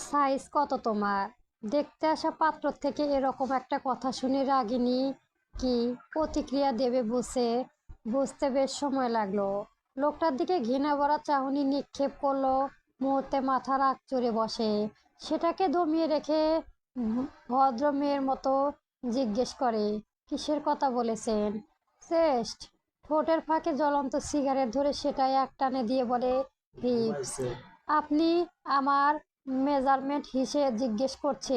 Size কত তোমার? দেখতে আসা পাত্র থেকে এরকম একটা কথা শুনে রাগিনী কি প্রতিক্রিয়া দেবে বুঝতে বেশ সময় লাগলো। লোকটার দিকে ঘৃণা ভরা চাহনি নিক্ষেপ করলো। মুহূর্তে মাথা রাগ চড়ে বসে। সেটাকে দমিয়ে রেখে ভদ্র মেয়ের মতো জিজ্ঞেস করে, কিসের কথা বলেছেন? শ্রেষ্ঠ ঠোঁটের ফাঁকে জ্বলন্ত সিগারেট ধরে সেটাই এক টানে দিয়ে বলে, হিপস। আপনি আমার মেজারমেন্ট হিসেবে জিজ্ঞেস করছে?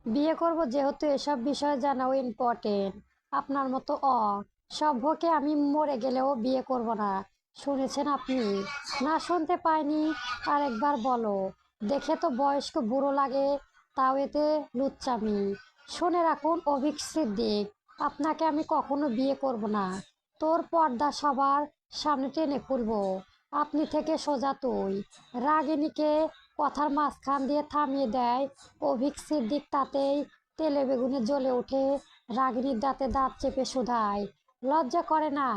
বিয়ে করব যেহেতু এসব বিষয় জানাও ইম্পর্টেন্ট। আপনার মতো সভ্যকে আমি মরে গেলেও বিয়ে করব না। শুনেছেন আপনি? না শুনতে পাইনি? আরেকবার বলো। দেখে তো বয়স্ক বুড়ো লাগে, তাও এতে লুচ্চামি। শুনে রাখুন অভিক সিদ্দিক, আপনাকে আমি কখনো বিয়ে করব না। তোর পর্দা সবার সামনে টেনে খুলবো। আপনি থেকে সোজা তুই। রাগিনীকে কথার মাঝখান দিয়ে থামিয়ে দেয় অভিক সিদ্দিক। তাতেই তেলে বেগুনে জ্বলে ওঠে। রাগিনীর দাঁতে দাঁত চেপে শুধায়, লজ্জা করে না?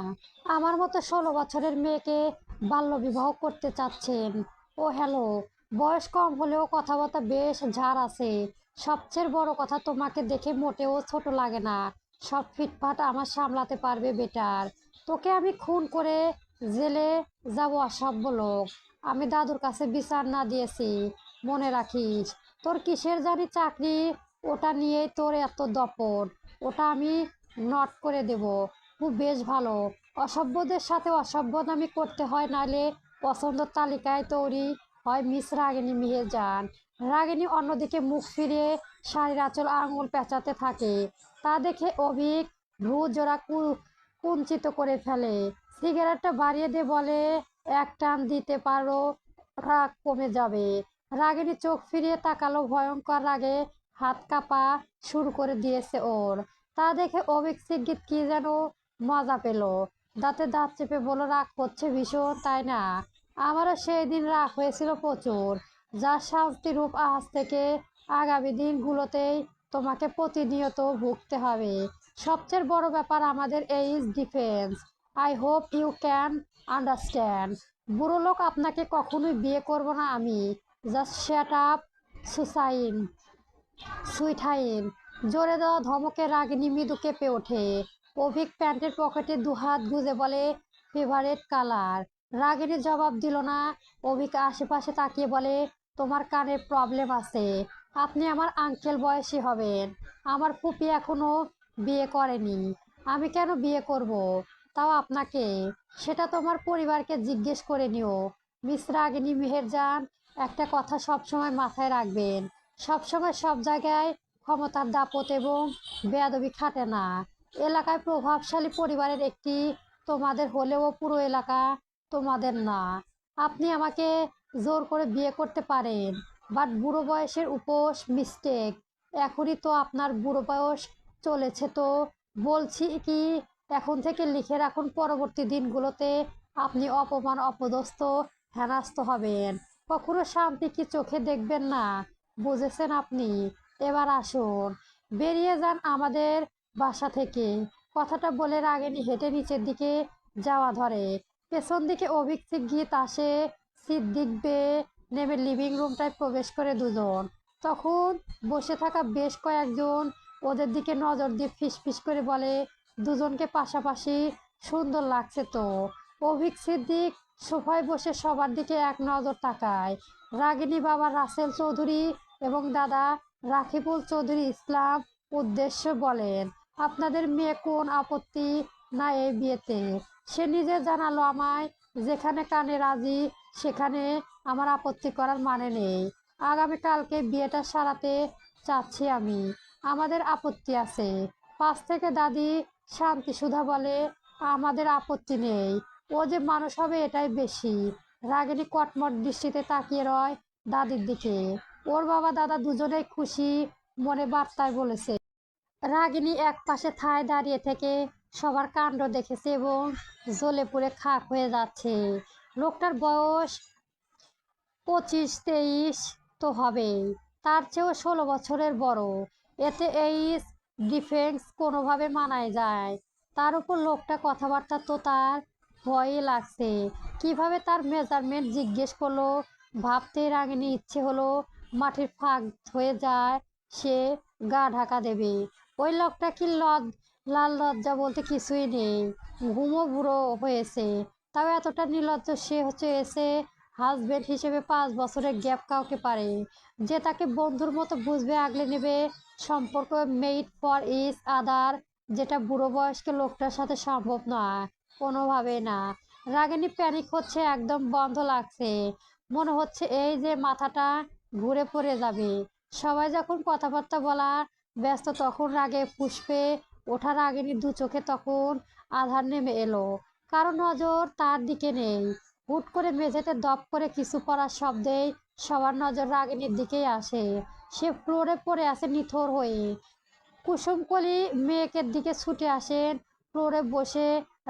আমার মতো 16 বছরের মেয়েকে বাল্যবিবাহ করতে চাচ্ছেন? ও হ্যালো, বয়স কম হলেও কথাবার্তা বেশ ঝাড় আছে। সবচেয়ে বড় কথা, তোমাকে দেখে মোটেও ছোট লাগে না। সব ফিটফাট আমার সামলাতে পারবে বেটার। তোকে আমি খুন করে জেলে যাব অসভ্য লোক। আমি দাদুর কাছে বিচার না দিয়েছি, মনে রাখিস। তোর কিসের জানি চাকরি, ওটা নিয়েই তোর এত দপট। ওটা আমি নট করে দেব। খুব বেশ ভালো। অসভ্যদের সাথে অসভ্যতামি করতে হয়, নাহলে পছন্দ তালিকায় তৈরি হয় মিস রাগিনী মেহেরজান। রাগিনী অন্যদিকে মুখ ফিরিয়ে শাড়ির আঁচল আঙুল পেঁচাতে থাকে। তা দেখে অভিক ভ্রু জোড়া কুঞ্চিত করে ফেলে। সিগারেটটা বাড়িয়ে দিয়ে বলে, এক টান দিতে পারো, রাগ কমে যাবে। রাগিনী চোখ ফিরিয়ে তাকালো। ভয়ঙ্কর রাগে হাত কাঁপা শুরু করে দিয়েছে ওর। তা দেখে অভিক সিদ্দিক কি যেন মজা পেল। দাঁতে দাঁত চেপে বলল, রাগ হচ্ছে ভীষণ, তাই না? আমারও সেই দিন রাগ হয়েছিল প্রচুর। যার শাস্তি রূপ আজ থেকে আগামী দিনগুলোতেই তোমাকে প্রতিনিয়ত ভুগতে হবে। সবচেয়ে বড় ব্যাপার আমাদের age difference. I hope you can understand. বুড়ো লোক, আপনাকে কখনোই বিয়ে করব না আমি। জাস্ট শ্যাট আপ সুসাইন সুইটহাইন। জোরে দেওয়া ধমকে রাগিনী মৃদু কেঁপে ওঠে। অভিক প্যান্টের পকেটে দুহাত গুজে বলে, ফেভারেট কালার। রাগিনী জবাব দিল না। অভিক আশেপাশে তাকিয়ে বলে, তোমার কানের প্রবলেম আছে। আপনি আমার আঙ্কেল বয়সী হবেন। আমার ফুপি এখনো বিয়ে করেনি। আমি কেন বিয়ে করব, তাও আপনাকে? সেটা তোমার পরিবারকে জিজ্ঞেস করে নিও। মিস রাগিনী মেহেরজান, একটা কথা সবসময় মাথায় রাখবেন। সবসময় সব জায়গায় ক্ষমতার দাপট এবং বেয়াদবি খাটে না। এলাকায় প্রভাবশালী পরিবারের একটি তোমাদের হলেও পুরো এলাকা তোমাদের না। আপনি আমাকে জোর করে বিয়ে করতে পারেন, বাট বুড়ো বয়সের উপোস মিস্টেক। এখনই তো আপনার বুড়ো বয়স চলেছে, তো বলছি কি, এখন থেকে লিখে রাখুন, পরবর্তী দিনগুলোতে আপনি অপমান অপদস্থ হেনস্থ হবেন। কখনো শান্তি কি চোখে দেখবেন না, বুঝেছেন আপনি? এবার আসুন, বেরিয়ে যান আমাদের বাসা থেকে। কথাটা বলে রাগিনী হেঁটে নিচের দিকে যাওয়া ধরে। পেছন দিকে অভিক গীত আসে। সিদ্দিক বেয়ে নেমে লিভিং রুমটায় প্রবেশ করে দুজন। তখন বসে থাকা বেশ কয়েকজন ওদের দিকে নজর দিয়ে ফিসফিস করে বলে, দুজনকে পাশাপাশি সুন্দর লাগছে তো। অভিক সিদ্দিক সোফায় বসে সবার দিকে এক নজর তাকায়। রাগিনী বাবা রাসেল চৌধুরী এবং দাদা রাকিবুল চৌধুরী ইসলাম উদ্দেশ্য বলেন, আপনাদের মেয়ে কোন আপত্তি না এই বিয়েতে? সে নিজে জানালো আমায়, যেখানে কানে রাজি সেখানে আমার আপত্তি করার মানে নেই। আগামীকালকে বিয়েটা সারাতে চাচ্ছি আমি। আমাদের আপত্তি আছে। পাশ থেকে দাদি শান্তি সুধা বলে, আমাদের আপত্তি নেই। ও যে মানুষ হবে এটাই বেশি। রাগিনী কটমট দৃষ্টিতে তাকিয়ে রয় দাদির দিকে। ওর বাবা দাদা দুজনেই খুশি মনে বার্তায় বলেছে। রাগিনী এক পাশে ঠায় দাঁড়িয়ে থেকে সবার কাণ্ড দেখেছে এবং জ্বলে পুড়ে খাক হয়ে যাচ্ছে। লোকটার বয়স 25-23 তো হবেই, তার চেয়েও 16 বছরের বড়। এতে এই ডিফেন্স কোনোভাবে মানায় যায়। তার উপর লোকটা কথাবার্তা তো তার ভয়ই লাগছে। কিভাবে তার মেজারমেন্ট জিজ্ঞেস করলো ভাবতে রাগিনী ইচ্ছে হলো মাটির ফাঁক হয়ে যায়, সে গা ঢাকা দেবে। ওই লোকটা কি লাল লজ্জা বলতে কিছুই নেই, ঘুমো বুড়ো হয়েছে, তাও এতটা নির্লজ্জ সে হচ্ছে এসে হাজবেন্ড হিসেবে 5 বছরের গ্যাপ কাউকে পারে, যে তাকে বন্ধুর মতো বুঝবে, আগলে নেবে, সম্পর্ক মেড ফর ইচ আদার, যেটা বুড়ো বয়স্ক লোকটার সাথে সম্ভব নয়, কোনোভাবে না। রাগিনী প্যানিক হচ্ছে, একদম বন্ধ লাগছে, মনে হচ্ছে এই যে মাথাটা ঘুরে পড়ে যাবে। সবাই যখন কথাবার্তা বলা ব্যস্ত, তখন রাগে ফুঁসবে ওঠা রাগিনীর দু চোখে তখন আধার নেমে এলো। কারো নজর তার দিকে নেই। হুট করে মেঝেতে দপ করে কিছু পড়ার শব্দেই সবার নজর রাগিনীর দিকেই আসে। সে ফ্লোরে পড়ে আছে নিথর হয়ে। কুসুমকলি মেয়েকে দিকে ছুটে আসেন, ফ্লোরে বসে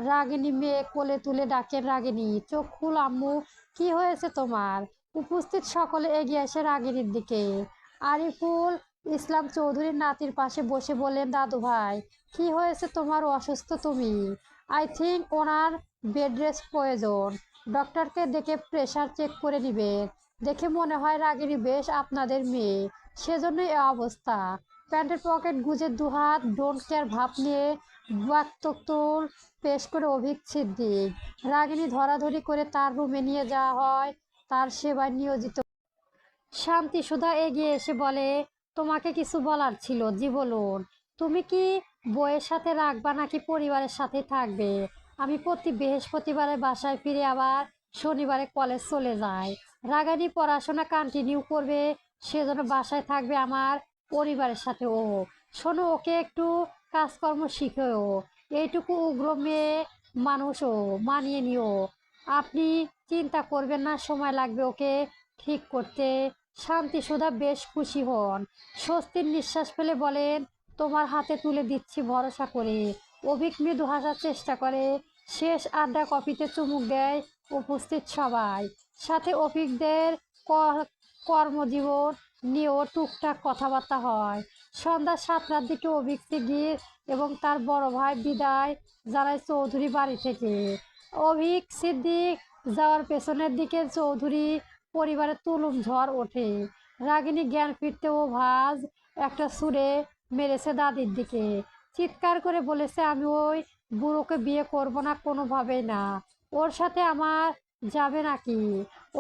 রাগিনী মেয়ে কোলে তুলে ডাকেন, রাগিনী চোখ খুল আম্মু, কি হয়েছে তোমার? উপস্থিত সকলে এগিয়ে আসে রাগিনীর দিকে। আরিফুল ইসলাম চৌধুরীর নাতির পাশে বসে বলেন, দাদু ভাই কি হয়েছে তোমার? অসুস্থ তুমি? I think owner bed rest প্রয়োজন, ডক্টরকে দেখে প্রেশার চেক করে নিবেন। দেখে মনে হয় রাগিনী বেশ আপনাদের মেয়ে, সেজন্যই এ অবস্থা। প্যান্টের পকেট গুজে দুহাত ডোন্ট কেয়ার ভাব নিয়ে বাক্তক্তুল পেশ করে অভিক সিদ্দিক। রাগিনী ধরাধরি করে তার রুমে নিয়ে যাওয়া হয়। তার সেবায় নিয়োজিত শান্তি সুধা এগিয়ে এসে বলে, তোমাকে কিছু বলার ছিল, জি বলুন। তুমি কি বইয়ের সাথে রাখবা নাকি পরিবারের সাথে থাকবে? আমি প্রতি বৃহস্পতিবারে বাসায় ফিরে আবার শনিবারে কলেজ চলে যাই। রাগানি পড়াশোনা কন্টিনিউ করবে, সেজন্য বাসায় থাকবে আমার পরিবারের সাথে ও। শোনো, ওকে একটু কাজকর্ম শিখেও, এইটুকু উগ্র মেয়ে মানুষও মানিয়ে নিও। আপনি চিন্তা করবেন না, সময় লাগবে ওকে ঠিক করতে। শান্তি সুধা বেশ খুশি হন, স্বস্তির নিঃশ্বাস ফেলে বলেন, তোমার হাতে তুলে দিচ্ছি ভরসা করে। অভিক মৃদু হাসার চেষ্টা করে। শেষ আড্ডা কফিতে চুমুক দেয় উপস্থিত সবাই, সাথে অভিকদের কর্মজীবন নিয়েও টুকটাক কথাবার্তা হয়। সন্ধ্যা 7টার দিকে অভিক সিদ্দিক এবং তার বড় ভাই বিদায় জানায় চৌধুরী বাড়ি থেকে। অভিক সিদ্দিক যাওয়ার পেছনের দিকে চৌধুরী পরিবারের তুলুম ঝড় ওঠে। রাগিনী জ্ঞান ফিরতেও ভাজ একটা সুরে মেরেছে দাদির দিকে, চিৎকার করে বলেছে, আমি ওই বুড়োকে বিয়ে করব না, কোনোভাবেই না। ওর সাথে আমার যাবে নাকি?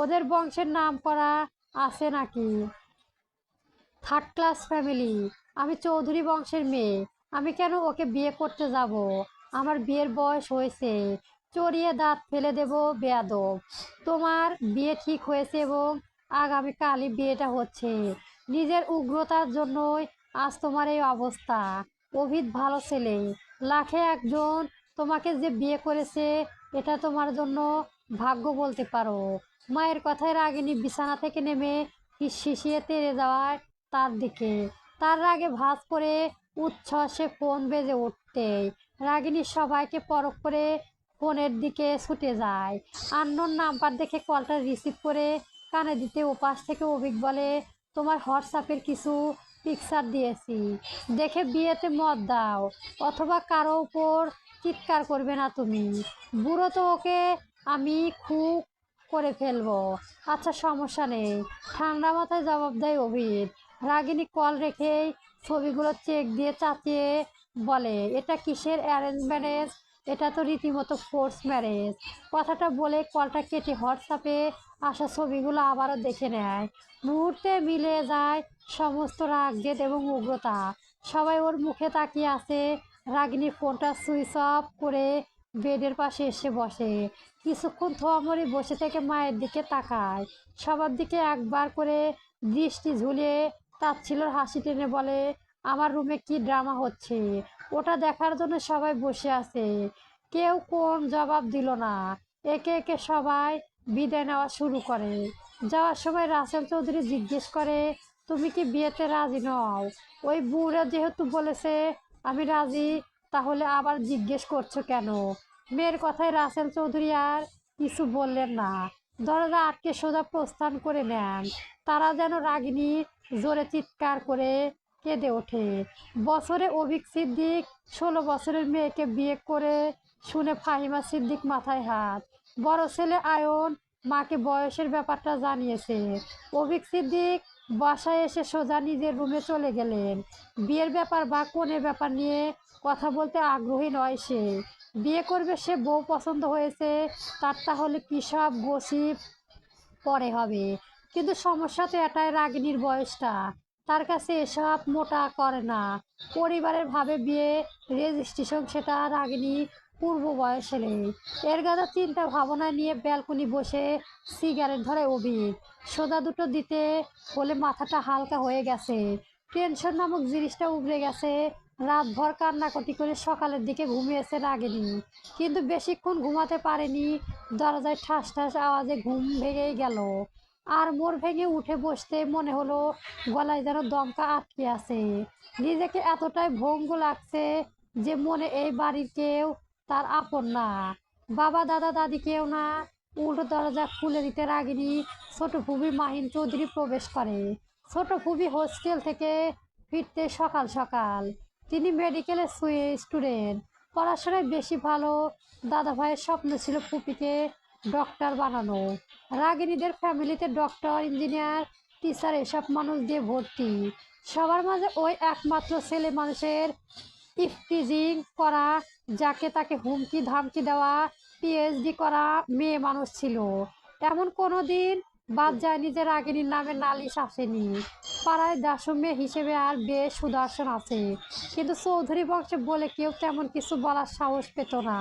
ওদের বংশের নাম করা আছে নাকি? Third class family. আমি চৌধুরী বংশের মেয়ে, আমি কেন ওকে বিয়ে করতে যাব? আমার বিয়ের বয়স হয়েছে, চড়িয়ে দাঁত ফেলে দেব বেয়াদব। তোমার বিয়ে ঠিক হয়েছে এবং আগামীকালই বিয়েটা হচ্ছে। নিজের উগ্রতার জন্যই আজ তোমার এই অবস্থা। অভিত ভালো ছেলে, লাখে একজন তোমাকে যে বিয়ে করেছে, এটা তোমার জন্য ভাগ্য বলতে পারো। মায়ের কথায় রাগিনী বিছানা থেকে নেমে শিশিয়ে তেড়ে যাওয়ায় তার দিকে। তার রাগে ভাঁজ করে উচ্ছ্বাসে ফোন বেজে উঠতেই রাগিনী সবাইকে পরখ করে ফোনের দিকে ছুটে যায়। আননোন নাম্বার দেখে কলটা রিসিভ করে কানে দিতে ওপাশ থেকে অভিক বলে, তোমার হোয়াটসঅ্যাপের কিছু পিকচার দিয়েছি, দেখে বিয়েতে মত দাও, অথবা কারো উপর চিৎকার করবে না তুমি। বুড়ো তো ওকে আমি খুব করে ফেলবো। আচ্ছা সমস্যা নেই, ঠান্ডা মাথায় জবাব দেয় অভিক। রাগিনী কল রেখেই ছবিগুলো চেক দিয়ে চাচিয়ে বলে, এটা কিসের অ্যারেঞ্জ ম্যারেজ? এটা তো রীতিমতো ফোর্স ম্যারেজ। কথাটা বলে কলটা কেটে হোয়াটসঅ্যাপে আসা ছবিগুলো আবারও দেখে নেয়। মুহূর্তে মিলে যায় সমস্ত রাগ জেদ এবং উগ্রতা। সবাই ওর মুখে তাকিয়ে আছে। রাগিনী ফোনটা সুইচ অফ করে বেডের পাশে এসে বসে। কিছুক্ষণ থমরে বসে থেকে মায়ের দিকে তাকায়, সবার দিকে একবার করে দৃষ্টি ঝুলিয়ে তাচ্ছিল্যের হাসি টেনে বলে, আমার রুমে কি ড্রামা হচ্ছে ওটা দেখার জন্য সবাই বসে আছে। কেউ কোন জবাব দিল না। একে একে সবাই বিদায় নেওয়া শুরু করে। যাওয়ার সময় রাসেল চৌধুরী জিজ্ঞেস করে, তুমি কি বিয়েতে রাজি নও? ওই বুড়া যেহেতু বলেছে আমি রাজি, তাহলে আবার জিজ্ঞেস করছো কেন? মেয়ের কথায় রাসেল চৌধুরী আর কিছু বললেন না, দরজা আটকে সোজা প্রস্থান করে নেন। তারা যেন রাগিনী জোরে চিৎকার করে কেঁদে ওঠে। বছরে অভিক সিদ্দিক 16 বছরের মেয়েকে বিয়ে করে শুনে ফাহিমা সিদ্দিক মাথায় হাত। বড় ছেলে আয়ন মাকে বয়সের ব্যাপারটা জানিয়েছে। অভিক সিদ্দিক বাসায় এসে সোজা নিজের রুমে চলে গেলেন। বিয়ের ব্যাপার বা কনের ব্যাপার নিয়ে কথা বলতে আগ্রহী নয় সে। বিয়ে করবে, সে বউ পছন্দ হয়েছে, তার তাহলে কী সব গসিপ পরে হবে। কিন্তু সমস্যা তো এটাই, রাগিনীর বয়সটা, তার কাছে এসব মোটা করে না। পরিবারের ভাবে বিয়ে রেজিস্ট্রেশন, সেটা রাগিনী পূর্ব বয়সে নেই। এর গাদা চিন্তা ভাবনা নিয়ে ব্যালকনি বসে সিগারেট ধরে অভিক। সোদা দুটো দিতে বলে মাথাটা হালকা হয়ে গেছে, টেনশন নামক জিনিসটা উবড়ে গেছে। রাতভর কান্নাকাটি করে সকালের দিকে ঘুমিয়েছে রাগিনী, কিন্তু বেশিক্ষণ ঘুমাতে পারেনি। দরজায় ঠাস ঠাস আওয়াজে ঘুম ভেঙেই গেল। আর মোড় ভেঙে উঠে বসতে মনে হলো গলায় যেন দমকা আটকে আছে। নিজেকে এতটাই ভঙ্গু লাগছে যে মনে এই বাড়ির কেউ তার আপন না, বাবা দাদা দাদি কেউ না। উল্টো দরজা খুলে দিতে রাগিনী ছোট ফুবি মাহিন চৌধুরী প্রবেশ করে। ছোট ফুবি হোস্টেল থেকে ফিরতে সকাল সকাল। তিনি মেডিকেলে স্টুডেন্ট, পড়াশোনায় বেশি ভালো। দাদা ভাইয়ের স্বপ্ন ছিল ফুপিকে ডক্টর বানানো। রাগিনীদের ফ্যামিলিতে ডক্টর, ইঞ্জিনিয়ার, টিচার এসব মানুষ দিয়ে ভর্তি। সবার মাঝে ওই একমাত্র ছেলে মানুষের ইফটিজিং করা, যাকে তাকে হুমকি ধামকি দেওয়া, পিএইচডি করা মেয়ে মানুষ ছিল। এমন কোনো দিন বাদ যায়নি যে রাগিনীর নামে নালিশ আসেনি। পাড়ায় দাসু মেয়ে হিসেবে আর বেশ সুদর্শন আছে, কিন্তু চৌধুরী বংশে বলে কেউ তেমন কিছু বলার সাহস পেত না।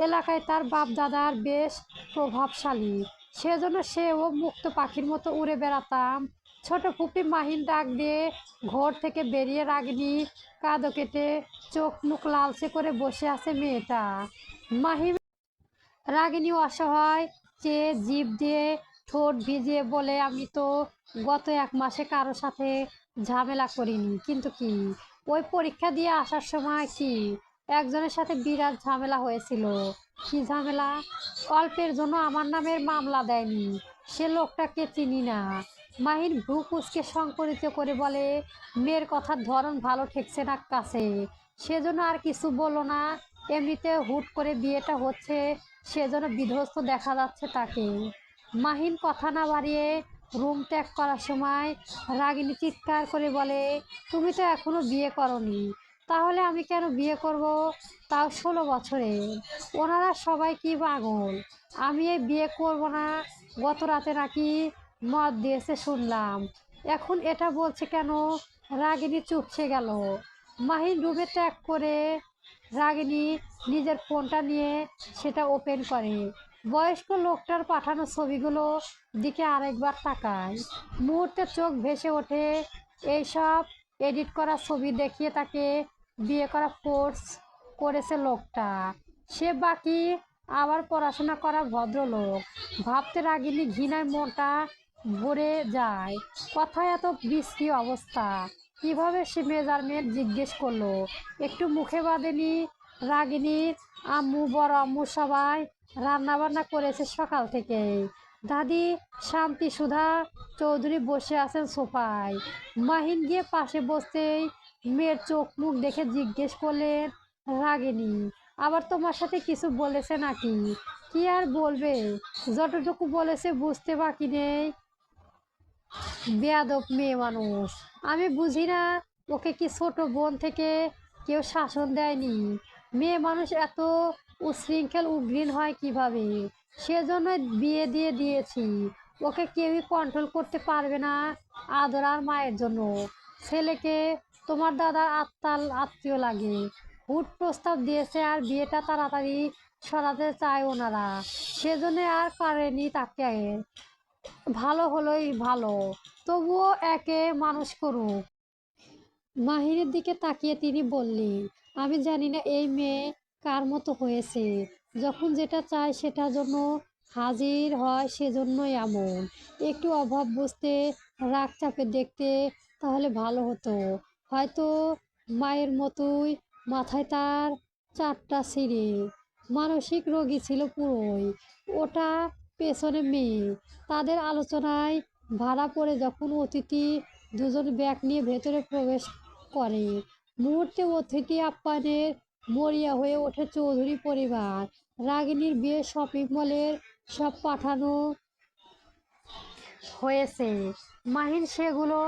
এলাকায় তার বাপ দাদার বেশ প্রভাবশালী, সেজন্য সেও মুক্ত পাখির মতো উড়ে বেড়াতাম। ছোট ফুপি মাহিন ডাক দিয়ে ঘর থেকে বেরিয়ে রাগিনী কাঁদো কেটে চোখ মুখ লালচে করে বসে আছে মেয়েটা। মাহিম রাগিনী অসহায় চেয়ে জিভ দিয়ে ঠোঁট ভিজিয়ে বলে, আমি তো গত 1 মাসে কারো সাথে ঝামেলা করিনি, কিন্তু কি ওই পরীক্ষা দিয়ে আসার সময় কি একজনের সাথে বিরাট ঝামেলা হয়েছিল। কি ঝামেলা? অল্পের জন্য আমার নামের মামলা দেয়নি, সে লোকটাকে চিনি না। মাহিন ভ্রু কুচকে সংকরিত করে বলে, মেয়ের কথার ধরন ভালো ঠেকছে না কাছে, সেজন্য আর কিছু বলো না। এমনিতে হুট করে বিয়েটা হচ্ছে, সেজন্য বিধ্বস্ত দেখা যাচ্ছে তাকে। মাহিন কথা না বাড়িয়ে রুম ত্যাগ করার সময় রাগিনী চিৎকার করে বলে, তুমি তো এখনো বিয়ে করনি, তাহলে আমি কেন বিয়ে করব, তাও 16 বছরে? ওনারা সবাই কি পাগল? আমি এই বিয়ে করব না? গত রাতে নাকি মদ দিয়েছে শুনলাম, এখন এটা বলছে কেন? রাগিনী চুপসে গেল। মাহিন রুমে ত্যাগ করে রাগিনী নিজের ফোনটা নিয়ে সেটা ওপেন করে। বয়স্ক লোকটার পাঠানো ছবিগুলো দিকে আরেকবার তাকায়। মুহূর্তে চোখ ভেসে ওঠে, এইসব এডিট করা ছবি দেখিয়ে তাকে বিয়ে করা ফোর্স করেছে লোকটা। সে বাকি আবার পড়াশোনা করা ভদ্রলোক। ভাবতে রাগিনী ঘৃণায় মনটা ভরে যায়। কথায় এত বিশ্রী অবস্থা কিভাবে? সে মেজারমেন্ট জিজ্ঞেস করলো। একটু মুখে বাঁধেনি। রাগিনীর আম্মু, বড় আম্মু সবাই রান্না বান্না করেছে সকাল থেকে। দাদি শান্তি সুধা চৌধুরী বসে আছেন সোফায়। মাহিন গিয়ে পাশে বসতেই মেয়ের চোখ মুখ দেখে জিজ্ঞেস করলেন, রাগিনী আবার তোমার সাথে কিছু বলেছে নাকি? কি আর বলবে, যতটুকু বলেছে বুঝতে বাকি নেই। বেয়াদব মেয়ে মানুষ। আমি বুঝি না ওকে কি ছোট বোন থেকে কেউ শাসন দেয়নি? মেয়ে মানুষ এত উচ্ছৃঙ্খল উগ্রীন হয় কিভাবে? সেজন্য বিয়ে দিয়ে দিয়েছি। ওকে কেউই কন্ট্রোল করতে পারবে না। আদর আর মায়ের জন্য ছেলেকে তোমার দাদার আত্মীয় লাগে। হুট প্রস্তাব দিয়েছে আর বিয়েটা তাড়াতাড়ি সরাতে চায় ওনারা, সেজন্য আর পারেনি তাকে। ভালো হলোই ভালো, তবুও একে মানুষ করুক। মাহিরের দিকে তাকিয়ে তিনি বললেন, আমি জানি না এই মেয়ে কার মতো হয়েছে, যখন যেটা চায় সেটার জন্য হাজির হয়, সেজন্যই এমন। একটু অভাব বুঝতে, রাগ চাপে দেখতে, তাহলে ভালো হতো। হয়তো মায়ের মতোই মাথায় তার 4টা সিঁড়ি। মানসিক রোগী ছিল পুরোই। ওটা পেছনে মেয়ে। তাদের আলোচনায় ভাড়া পড়ে যখন অতিথি দুজন ব্যাগ নিয়ে ভেতরে প্রবেশ করে, মুহূর্তে অতিথি আপ্যায়নের মরিয়া হয়ে ওঠে চৌধুরী পরিবার। রাগিনীর বিয়ে শপিং মলের সব পাঠানো হয়েছে। মাহিন সেগুলো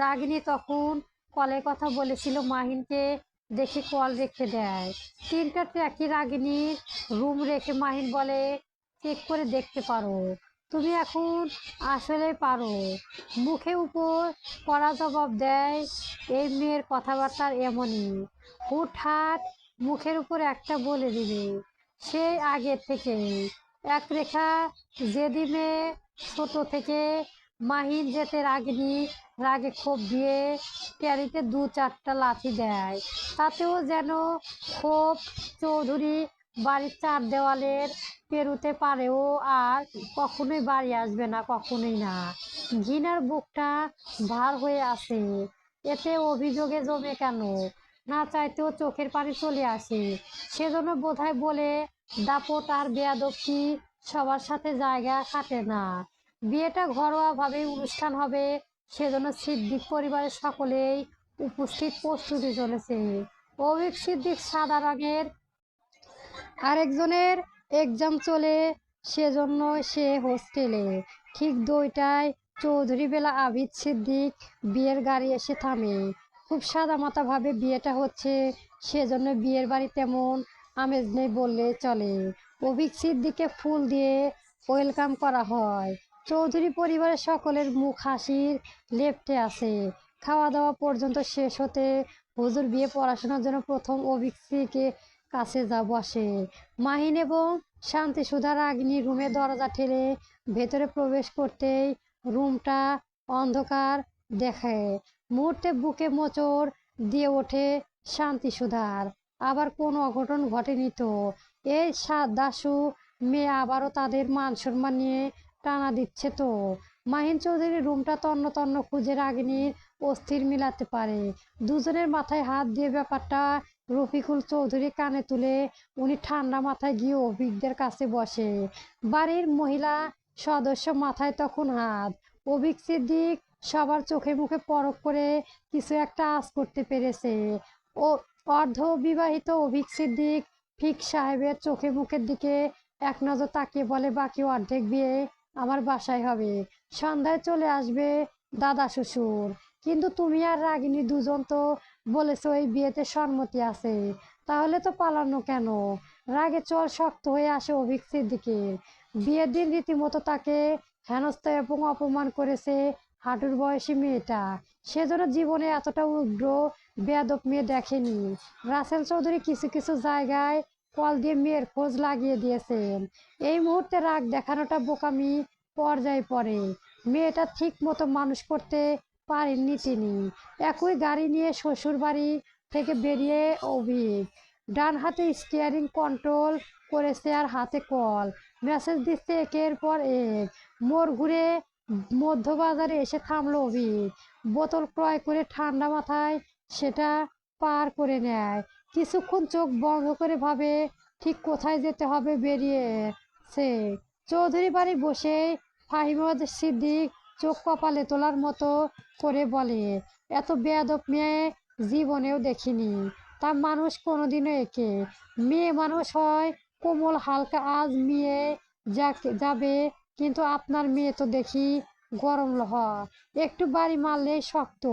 রাগিনী তখন কলের কথা বলেছিল মাহিনকে দেখে কল রেখে দেয়। তিনটা ট্যাকি রাগিনীর রুম রেখে মাহিন বলে, চেক করে দেখতে পারো, তুমি এখন আসলে পারো। মুখে উপর কড়া জবাব দেয়, এই মেয়ের কথাবার্তার এমনই, হুটহাট মুখের উপর একটা বলে দিবে, সেই আগের থেকে এক রেখা। যেদি মেয়ে ছোট থেকে মাহিন যেতে রাগিনী রাগে ক্ষোভ দিয়ে ক্যারিতে দু চারটা লাথি দেয়, তাতেও যেন ক্ষোভ চৌধুরী বাড়ির চার দেওয়ালের পেরুতে পারেও আর কখনোই বাড়ি আসবে না, কখনোই না। ঘৃণার বুকটা ভার হয়ে আসে, এতে অভিযোগে জমে কেন, না চাইতেও চোখের পানি চলে আসে। সেজন্য বোধহয় বলে, দাপট আর বেয়াদবি সবার সাথে জায়গা কাটে না। বিয়েটা ঘরোয়াভাবেই অনুষ্ঠান হবে, সেজন্য সিদ্দিক পরিবারের সকলেই উপস্থিত, প্রস্তুতি চলেছে। অভিক সিদ্দিক সাদা রঙের, আরেকজনের এক্সাম চলে, সেজন্য সে হোস্টেলে। ঠিক 2টায় চৌধুরী বেলা আবিদ সিদ্দিক বিয়ের গাড়ি এসে থামে। খুব সাদামাটাভাবে বিয়েটা হচ্ছে, সেজন্য বিয়ের বাড়ি তেমন আমেজ নেই বললে চলে। অভিক সিদ্দিককে ফুল দিয়ে ওয়েলকাম করা হয়। চৌধুরী পরিবারের সকলের মুখ হাসির লেপ্টে আছে। খাওয়া দাওয়া পর্যন্ত শেষ হতে হুজুর বিয়ে পড়াশোনার জন্য প্রথম অভিক সিদ্দিককে কাছে যা বসে। মাহিন এবং শান্তিসুধা রাগিনী রুমে দরজা ঠেলে ভেতরে প্রবেশ করতেই রুমটা অন্ধকার দেখে। মুহূর্তে বুকে মোচড় দিয়ে ওঠে শান্তিসুধার। আবার কোনো অঘটন ঘটেনি তো? এই দাশু মেয়ে আবারও তাদের মান সম্মান নিয়ে টানা দিচ্ছে তো? মাহিন চৌধুরী রুমটা তন্ন তন্ন খুঁজে রাগিনীর অস্থির মিলাতে পারে। দুজনের মাথায় হাত দিয়ে ব্যাপারটা রফিকুল চৌধুরী কানে তুলে উনি ঠান্ডা মাথায় গিয়ে অভিকদের কাছে বসে। বাড়ির মহিলা সদস্য মাথায় তখন হাত। অভিক সিদ্দিক সবার চোখে মুখে পরখ করে কিছু একটা আঁচ করতে পেরেছে। ও অর্ধবিবাহিত অভিক সিদ্দিক ফিক সাহেবের চোখে মুখের দিকে এক নজর তাকিয়ে বলে, বাকি অর্ধেক বিয়ে আমার বাসায় হবে, সন্ধ্যায় চলে আসবে দাদা শ্বশুর। কিন্তু তুমি আর রাগিনী দুজন তো বলেছো এই বিয়েতে সম্মতি আছে, তাহলে তো পালানো কেন? রাগে চর শক্ত হয়ে আসে অভিক সিদ্দিকের। বিয়ের দিন রীতিমতো তাকে হেনস্থা এবং অপমান করেছে হাঁটুর বয়সী মেয়েটা। সেজন্য জীবনে এতটা উগ্র বেয়াদব মেয়ে দেখেনি। রাসেল চৌধুরী কিছু কিছু জায়গায় কল দিয়ে মেয়ের খোঁজ লাগিয়ে দিয়েছেন। এই মুহূর্তে রাগ দেখানোটা বোকামি পর্যায়ে পড়ে। মেয়েটা ঠিক মতো মানুষ করতে পারেননি তিনি। একই গাড়ি নিয়ে শ্বশুর বাড়ি থেকে বেরিয়ে অভিক ডান হাতে স্টিয়ারিং কন্ট্রোল করেছে আর হাতে কল মেসেজ দিচ্ছে একের পর এক। মোড় ঘুরে মধ্যবাজারে এসে থামলো অভিক। বোতল ক্রয় করে ঠান্ডা মাথায় সেটা পার করে নেয়। কিছুক্ষণ চোখ বন্ধ করে ভাবে ঠিক কোথায় যেতে হবে। বেরিয়েছে চৌধুরী বাড়ি বসে ফাহিমাদ সিদ্দিক চোখ কপালে তোলার মতো করে বলে, এত বেয়াদব মেয়ে জীবনেও দেখিনি। তা মানুষ কোনোদিনও একে মেয়ে মানুষ হয় কোমল হালকা, আজ মেয়ে যাবে, কিন্তু আপনার মেয়ে তো দেখি গরম লোহা, একটু বাড়ি মারলেই শক্ত।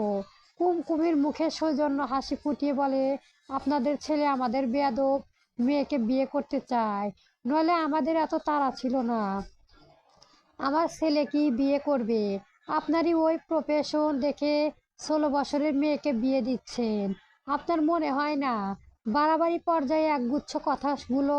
কুমকুমির মুখে সৌজন্য হাসি ফুটিয়ে বলে, আপনাদের ছেলে আমাদের বেয়াদব মেয়েকে বিয়ে করতে চায়, নইলে আমাদের এত তাড়া ছিল না। আমার ছেলে কি বিয়ে করবে? আপনারই ওই প্রফেশন দেখে 16 বছরের মেয়েকে বিয়ে দিচ্ছেন। আপনার মনে হয় না বাড়াবাড়ি পর্যায়ে একগুচ্ছ কথাগুলো?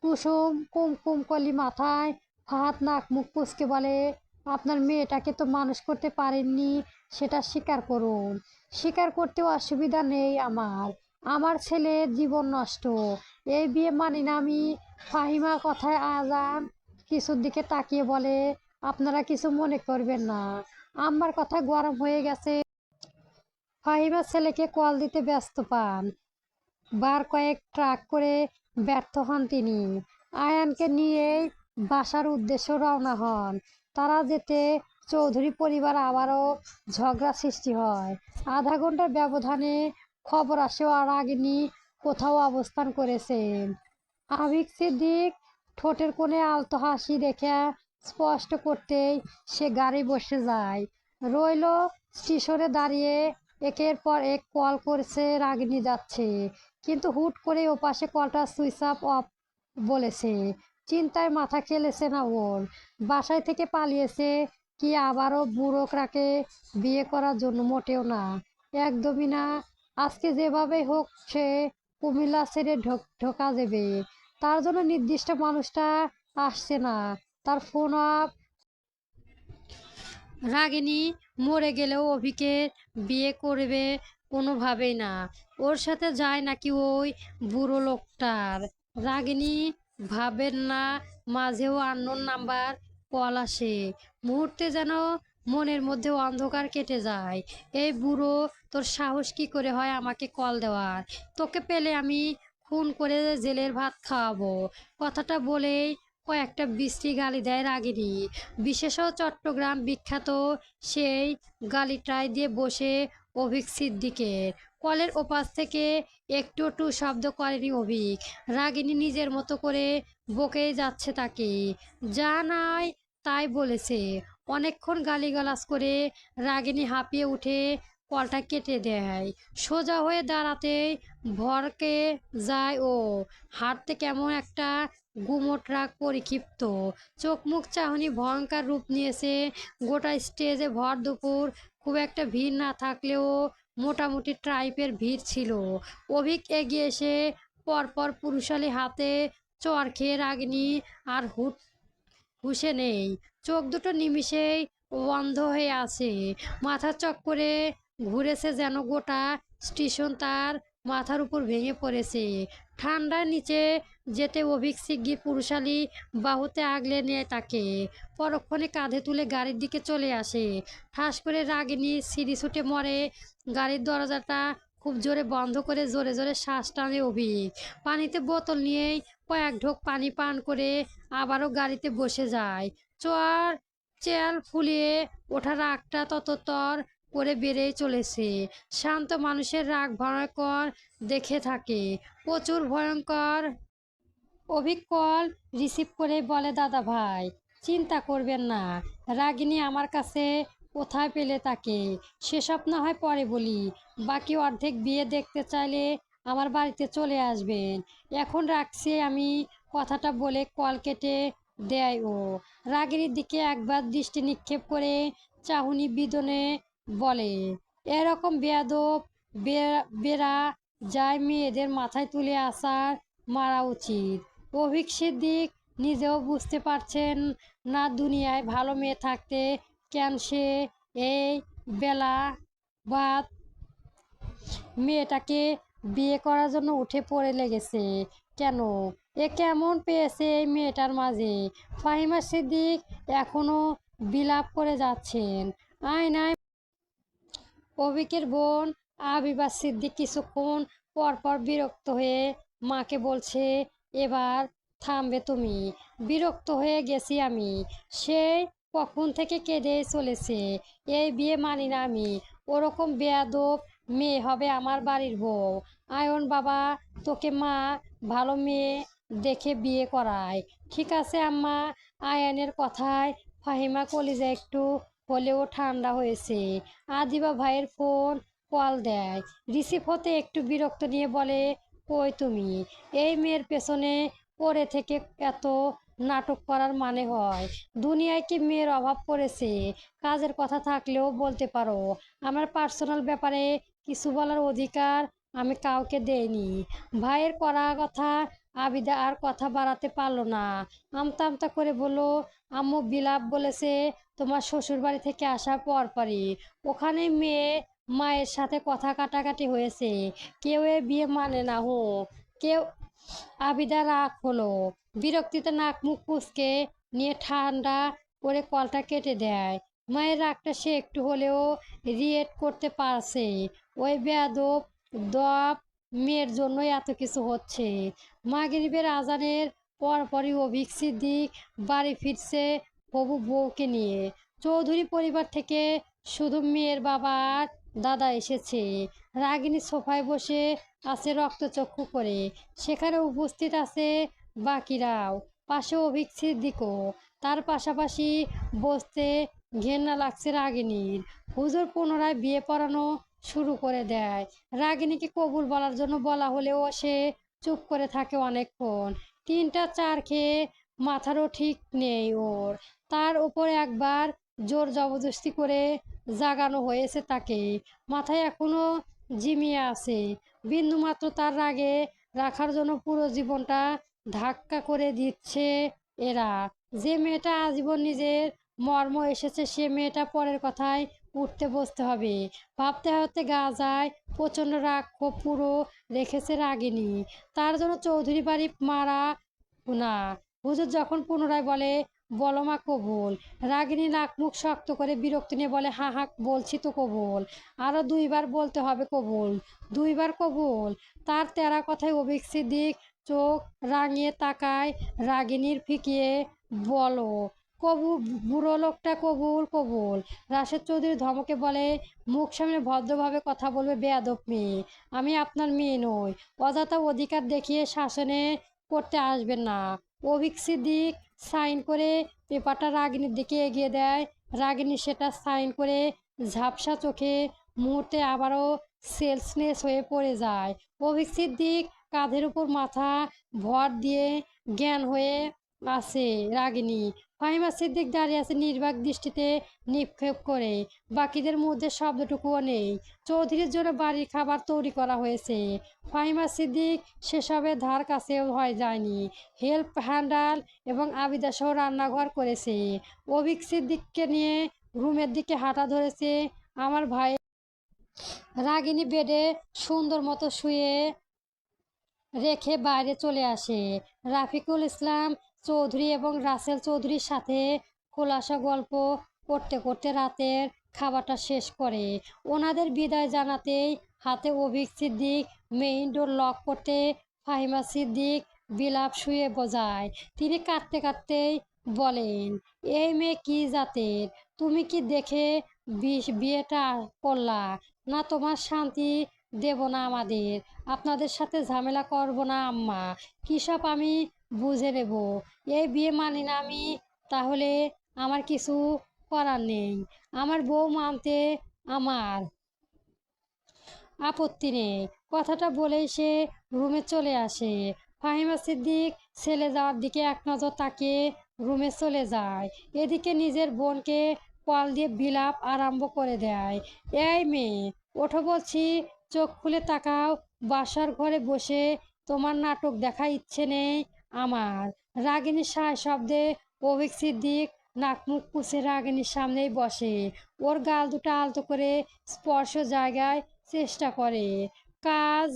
কুসুম কুমকুম কলি মাথায় হাত নাক মুখ কুচকে বলে, আপনার মেয়েটাকে তো মানুষ করতে পারেননি, সেটা স্বীকার করুন। স্বীকার করতে অসুবিধা নেই আমার। আমার ছেলের জীবন নষ্ট, এই বিয়ে মানি না আমি। ফাহিমা কথায় আজান কিছুর দিকে তাকিয়ে বলে, আপনারা কিছু মনে করবেন না, আম্মার কথা গরম হয়ে গেছে। ফাহিমা ছেলেকে কল দিতে ব্যস্ত পান। বার কয়েক ট্রাক করে ব্যর্থ হন তিনি। আয়ানকে নিয়ে বাসার উদ্দেশ্যে রওনা হন। তারা যেতে চৌধুরী পরিবার আবারও ঝগড়া সৃষ্টি হয়। আধা ঘন্টার ব্যবধানে খবর আসে রাগিনী কোথাও অবস্থান করেছেন। আবিক সিদ্দিক ঠোঁটের কোণে আলতো হাসি রেখে স্পষ্ট করতেই সে গাড়ি বসে যায়। রইল স্টেশনে দাঁড়িয়ে, একের পর এক কল করছে, রাগিনী যাচ্ছে, কিন্তু হুট করে ওপাশে কলটা সুইচ অফ বলেছে। চিন্তায় মাথা খেলেছে না ওর। বাসায় থেকে পালিয়েছে কি আবারও বুড়োকরাকে বিয়ে করার জন্য? মোটেও না, একদমই না। আজকে যেভাবে হোক সে কুমিল্লা ছেড়ে ঢোকা দেবে। তার জন্য নির্দিষ্ট মানুষটা আসছে না, তার ফোন আপ। রাগিনী মরে গেলেও অভিকে বিয়ে করবে কোনোভাবেই না। ওর সাথে যায় নাকি ওই বুড়ো লোকটার। রাগিনী ভাবেন না, মাঝেও আননোন নাম্বার কল আসে। মুহূর্তে যেন মনের মধ্যে অন্ধকার কেটে যায়। এই বুড়ো, তোর সাহস কি করে হয় আমাকে কল দেওয়ার? তোকে পেলে আমি খুন করে জেলের ভাত খাওয়াবো। কথাটা বলেই কয়েকটা বৃষ্টি গালি দেয় রাগিনী। বিশেষত চট্টগ্রাম বিখ্যাত সেই গালিটায় দিয়ে বসে অভিক সিদ্দিকের। কলের ওপাশ থেকে একটু টু শব্দ করেনি অভিক। রাগিনী নিজের মতো করে বকেই যাচ্ছে তাকে, যা নাই তাই বলেছে। অনেকক্ষণ গালিগালাজ করে রাগিনী হাঁপিয়ে উঠে কলটা কেটে দেয়। সোজা হয়ে দাঁড়াতেই ভরকে যায় ও। হাঁটতে কেমন একটা গুমোট রাগ পরিক্ষিপ্ত। চোখ মুখ চাহনি ভয়ঙ্কর রূপ নিয়েছে। গোটা স্টেজে ভর দুপুর খুব একটা ভিড় না থাকলেও মোটামুটি ট্রাইপের ভিড় ছিল। অভিক এগিয়ে এসে পরপর পুরুষালী হাতে চর খেয়ে রাগিনী আর হুঁশে নেই। চোখ দুটো নিমিষেই বন্ধ হয়ে আছে। মাথা চক্করে ঘুরেছে যেন গোটা স্টেশন তার মাথার উপর ভেঙে পড়েছে। ঠান্ডার নিচে যেতে অভিক শিগগির পুরুষালী বাহুতে আগলে নেয় তাকে। পরক্ষণে কাঁধে তুলে গাড়ির দিকে চলে আসে। ঠাস করে রাগিনী সিঁড়ি ছুটে মরে। গাড়ির দরজাটা খুব জোরে বন্ধ করে জোরে জোরে শ্বাস টানে অভিক। পানিতে বোতল নিয়েই কয়েক ঢোক পানি পান করে আবারও গাড়িতে বসে যায়। চোয়ার চেয়ার ফুলিয়ে ওঠা রাগটা তততর করে বেড়েই চলেছে। শান্ত মানুষের রাগ ভয়ঙ্কর দেখে থাকে, প্রচুর ভয়ঙ্কর। অভিক কল রিসিভ করে বলে, দাদা ভাই, চিন্তা করবেন না। রাগিনী আমার কাছে কোথায় পেলে তাকে সেসব না হয় পরে বলি। বাকি অর্ধেক বিয়ে দেখতে চাইলে আমার বাড়িতে চলে আসবেন। এখন রাখছি আমি। কথাটা বলে কল কেটে দেয় ও। রাগিনীর দিকে একবার দৃষ্টি নিক্ষেপ করে চাহনি বিদনে বলে, এরকম বেয়াদব বেড়া যায় মেয়েদের মাথায় তুলে আসার মারা উচিত। অভিক সিদ্দিক নিজেও বুঝতে পারছেন না দুনিয়ায় ভালো মেয়ে থাকতে কেন সে এই বেলা বাদ মেয়েটাকে বিয়ে করার জন্য উঠে পড়ে লেগেছে। কেন? এ কেমন পেয়েছে এই মেয়েটার মাঝে? ফাহিমা সিদ্দিক এখনো বিলাপ করে যাচ্ছেন। আয়নায় অভিকের বোন আবিবা সিদ্দিক কিছুক্ষণ পর পর বিরক্ত হয়ে মাকে বলছে, এবার থামবে তুমি? বিরক্ত হয়ে গেছি আমি। সেই কখন থেকে কেঁদে চলেছে, এই বিয়ে মানি না আমি। ওরকম বেয়াদব মেয়ে হবে আমার বাড়ির বউ। আয়ন বাবা, তোকে মা ভালো মেয়ে দেখে বিয়ে করায়। ঠিক আছে আম্মা। আয়ানের কথায় ফাহিমা কলিজা একটু হলেও ঠান্ডা হয়েছে। আদিবা ভাইয়ের ফোন কল দেয়। রিসিভ হতে একটু বিরক্ত নিয়ে বলে, কই তুমি? এই মেয়ের পেছনে পড়ে থেকে এত নাটক করার মানে হয়? দুনিয়ায় কি মেয়ের অভাব পড়েছে? কাজের কথা থাকলেও বলতে পারো। আমার পার্সোনাল ব্যাপারে কিছু বলার অধিকার আমি কাউকে দেইনি। ভাইয়ের করা কথা আবিদা আর কথা বাড়াতে পারলো না। আমতা আমতা করে বলল, আম্মু বিলাপ বলেছে তোমার শ্বশুর বাড়ি থেকে আসার পরই ওখানে মেয়ে মায়ের সাথে কথা কাটাকাটি হয়েছে। কেউ এ বিয়ে মানে না। কেউ। আবিদা রাগ হলো। বিরক্তিতে নাক মুখ কুচকে নিয়ে ঠান্ডা করে কলটা কেটে দেয়। মায়ের রাগটা সে একটু হলেও রিয়েক্ট করতে পারছে। ওই বেয়াদব দপ মেয়ের জন্যই এত কিছু হচ্ছে। মাগরিবের আজানের পরপরই অভিক সিদ্দিক বাড়ি ফিরছে হবু বউকে নিয়ে। চৌধুরী পরিবার থেকে শুধু মেয়ের বাবা আর দাদা এসেছে। রাগিনী সোফায় বসে আছে রক্তচক্ষু করে। সেখানে উপস্থিত আছে বাকিরাও। পাশে অভিক সিদ্দিকও। তার পাশাপাশি বসতে ঘেন্না লাগছে রাগিনীর। হুজুর পুনরায় বিয়ে পড়ানো শুরু করে দেয়। রাগিনীকে কবুল বলার জন্য বলা হলেও সে চুপ করে থাকে অনেকক্ষণ। 3টা 4 খেয়ে মাথারও ঠিক নেই ওর। তার উপর একবার জোর জবরদস্তি করে জাগানো হয়েছে তাকে। মাথায় এখনো ঝিমিয়ে আছে। বিন্দুমাত্র তার রাগে রাখার জন্য পুরো জীবনটা ধাক্কা করে দিচ্ছে এরা। যে মেয়েটা আজীবন নিজের মর্ম এসেছে সে মেয়েটা পরের কথায় উঠতে বসতে হবে। ভাবতে ভাবতে গা যায়। প্রচণ্ড রাগ ক্ষোভ পুরো রেখেছে রাগিনী। তার জন্য চৌধুরী বাড়ি মারা না। হুজুর যখন পুনরায় বলে, বলো মা কবুল, রাগিনী নাক মুখ শক্ত করে বিরক্তি নিয়ে বলে, হা হা বলছি তো কবুল, আরো 2বার বলতে হবে কবুল, 2বার কবুল। তার তেরা কথায় অভিক সিদ্দিক চোখ রাঙিয়ে তাকায় রাগিনীর ফিকিয়ে, বলো কবুল বুড়ো লোকটা, কবুল কবুল। রাশেদ চৌধুরী ধমকে বলে, মুখ সামনে ভদ্রভাবে কথা বলবে বেয়াদব মেয়ে, আমি আপনার মেয়ে নই, অযথা অধিকার দেখিয়ে শাসনে করতে আসবেন না। অভিক সিদ্দিক সাইন করে পেপারটা রাগিনীর দিকে এগিয়ে দেয়। রাগিনী সেটা সাইন করে ঝাপসা চোখে মুহূর্তে আবারও সেলসলেস হয়ে পড়ে যায়। অভিক সিদ্দিক কাঁধের উপর মাথা ভর দিয়ে জ্ঞান হয়ে আছে রাগিনী। ফাহিমা সিদ্দিক দাঁড়িয়ে আছে নির্বাক দৃষ্টিতে নিক্ষেপ করে। বাকিদের মধ্যে শব্দটুকুও নেই। চৌধুরীর জন্য বাড়ির খাবার তৈরি করা হয়েছে। ফাহিমা সিদ্দিক সেসবের ধার কাছেও হয় যায়নি। হেল্প হ্যান্ডাল এবং আবিদা সহ রান্নাঘর করেছে। অভিক সিদ্দিককে নিয়ে রুমের দিকে হাঁটা ধরেছে। আমার ভাই রাগিনী বেডে সুন্দর মতো শুয়ে রেখে বাইরে চলে আসে। রাফিকুল ইসলাম চৌধুরী এবং রাসেল চৌধুরীর সাথে খোলাসা গল্প করতে করতে রাতের খাবারটা শেষ করে। ওনাদের বিদায় জানাতেই হাতে Avik Siddique main door lock করতে ফাহিমা সিদ্দিক বিলাপ শুয়ে বজায়। তিনি কাঁদতে কাঁদতেই বলেন, এই মেয়ে কি জাতের? তুমি কি দেখে বিয়েটা করলা? না তোমার শান্তি দেব না আমাদের, আপনাদের সাথে ঝামেলা করব না আম্মা, কী সব আমি বুঝে নেব। এই বিয়ে মানি না আমি, তাহলে আমার কিছু করার নেই। আমার বউ মানতে আমার আপত্তি নেই। কথাটা বলেই সে রুমে চলে আসে। ফাহিমা সিদ্দিক ছেলে যাওয়ার দিকে এক নজর তাকিয়ে রুমে চলে যায়। এদিকে নিজের বোনকে কল দিয়ে বিলাপ আরম্ভ করে দেয়। এই মেয়ে, ওঠো বলছি, চোখ খুলে তাকাও। বাসার ঘরে বসে তোমার নাটক দেখা ইচ্ছে নেই আমার। রাগিনী সায় শব্দে অভিক সিদ্দিক নাক মুখ কুচে রাগিনীর সামনেই বসে। ওর গাল দুটো আলতো করে স্পর্শ জায়গায় চেষ্টা করে। কাজ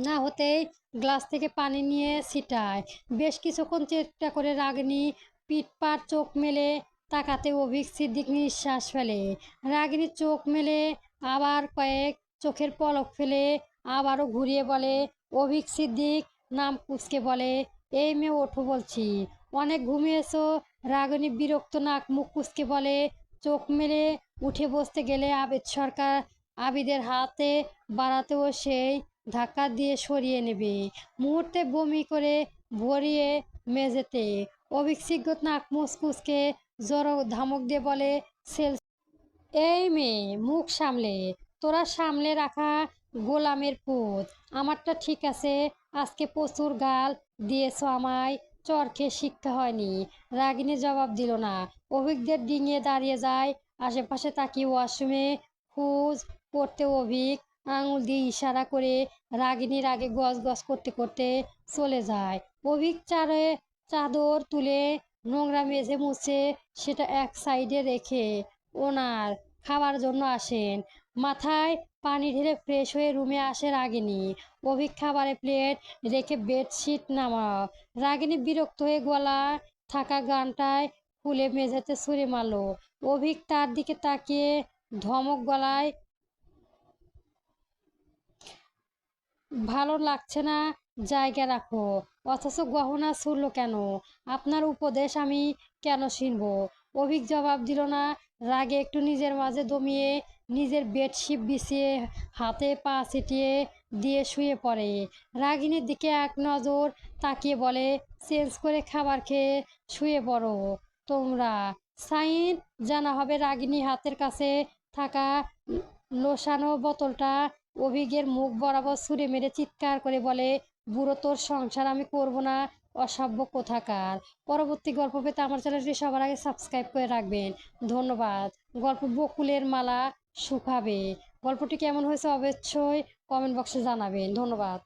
না হতেই গ্লাস থেকে পানি নিয়ে ছিটায়। বেশ কিছুক্ষণ চেষ্টা করে রাগিনী পিটপাট চোখ মেলে তাকাতে অভিক সিদ্দিক নিঃশ্বাস ফেলে। রাগিনী চোখ মেলে আবার কয়েক চোখের পলক ফেলে আবারও ঘুরিয়ে বলে, অভিক সিদ্দিক নাম কুচকে বলে, এই মেয়ে ওঠো বলছি, অনেক ঘুমিয়েছো। রাগিনী বিরক্ত নাক মুখ কুচকে বলে, চোখ মেলে উঠে বসতে গেলে আবিদ সরকার আবিদের হাতে বাড়াতেও সেই ধাক্কা দিয়ে সরিয়ে নেবে। মুহূর্তে বমি করে ভরিয়ে মেঝেতে। অভিজ্ঞ নাক মুচকুচকে জোর ধমক দিয়ে বলে, সেল, এই মেয়ে মুখ সামলে, তোরা সামলে রাখা গোলামের পুত। আমারটা ঠিক আছে, আজকে প্রচুর গাল দিয়েছ আমায়, চর খেয়ে শিক্ষা হয়নি। রাগিনী জবাব দিল না। অভিজ্ঞদের ডিঙিয়ে দাঁড়িয়ে যায়। আশেপাশে তাকিয়ে ওয়াশরুমে খোঁজ করতে অভিক আঙুল দিয়ে ইশারা করে রাগিনীর আগে গজ গজ করতে করতে চলে যায়। অভিক চাদর তুলে নোংরা মেঝে মুছে সেটা এক সাইডে রেখে ওনার খাওয়ার জন্য আসেন। মাথায় পানি ঢেলে ফ্রেশ হয়ে রুমে আসে রাগিনী। অভিক খাবারের প্লেট রেখে বেডশিট নামাও। রাগিনী বিরক্ত হয়ে গলা থাকা গানটায় খুলে মেঝেতে ছুঁড়ে মারল। অভিক তার দিকে তাকিয়ে ধমক গলায়, ভালো লাগছে না, জায়গা রাখো। অথচ গহনা ছুড়ল কেন? আপনার উপদেশ আমি কেন শুনবো? অভিক জবাব দিল না। রাগে একটু নিজের মাঝে দমিয়ে নিজের বেডশিট বিছিয়ে হাতে পা ছিটিয়ে দিয়ে শুয়ে পড়ে। রাগিনীর দিকে এক নজর তাকিয়ে বলে, চেঞ্জ করে খাবার খেয়ে শুয়ে পড়ো তোমরা। সাইন জানা হবে রাগিনী হাতের কাছে থাকা লোশানো বোতলটা অভিজ্ঞের মুখ বরাবর ছুঁড়ে মেরে চিৎকার করে বলে, বুড়ো তোর সংসার আমি করব না, অসভ্য কোথাকার। পরবর্তী গল্প পেতে আমার চ্যানেলটি সবার আগে সাবস্ক্রাইব করে রাখবেন। ধন্যবাদ। গল্প বকুলের মালা শুকাবে। গল্পটি কেমন হয়েছে অবশ্যই কমেন্ট বক্সে জানাবেন। ধন্যবাদ।